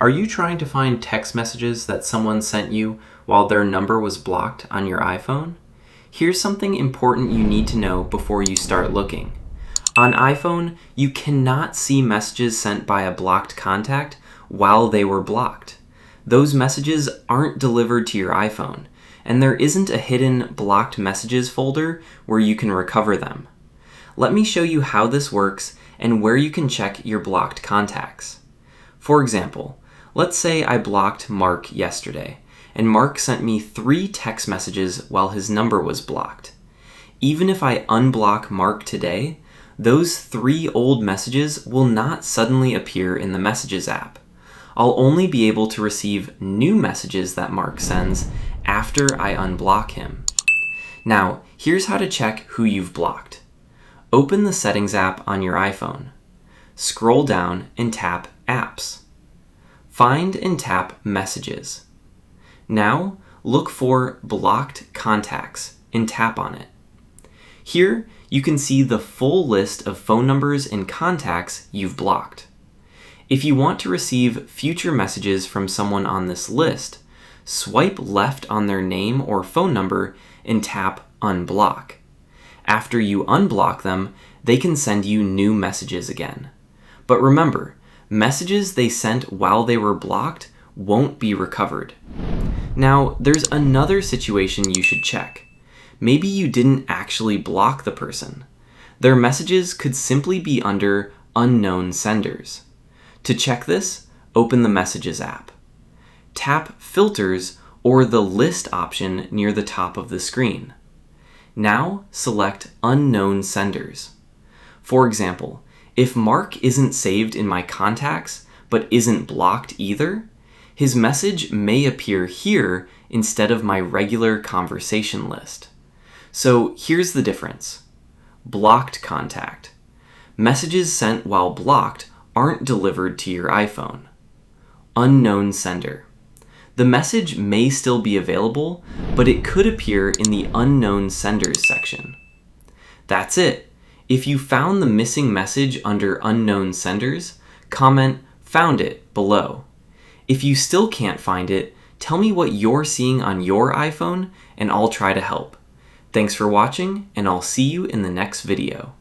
Are you trying to find text messages that someone sent you while their number was blocked on your iPhone? Here's something important you need to know before you start looking. On iPhone, you cannot see messages sent by a blocked contact while they were blocked. Those messages aren't delivered to your iPhone, and there isn't a hidden blocked messages folder where you can recover them. Let me show you how this works and where you can check your blocked contacts. For example, let's say I blocked Mark yesterday, and Mark sent me 3 text messages while his number was blocked. Even if I unblock Mark today, those 3 old messages will not suddenly appear in the Messages app. I'll only be able to receive new messages that Mark sends after I unblock him. Now, here's how to check who you've blocked. Open the Settings app on your iPhone. Scroll down and tap Apps. Find and tap Messages. Now, look for Blocked Contacts and tap on it. Here, you can see the full list of phone numbers and contacts you've blocked. If you want to receive future messages from someone on this list, swipe left on their name or phone number and tap Unblock. After you unblock them, they can send you new messages again. But remember, messages they sent while they were blocked won't be recovered. Now, there's another situation you should check. Maybe you didn't actually block the person. Their messages could simply be under unknown senders. To check this, open the Messages app. Tap Filters or the List option near the top of the screen. Now, select Unknown Senders. For example, if Mark isn't saved in my contacts but isn't blocked either, his message may appear here instead of my regular conversation list. So here's the difference. Blocked contact. Messages sent while blocked aren't delivered to your iPhone. Unknown sender. The message may still be available, but it could appear in the Unknown Senders section. That's it. If you found the missing message under Unknown Senders, comment "Found it" below. If you still can't find it, tell me what you're seeing on your iPhone and I'll try to help. Thanks for watching, and I'll see you in the next video.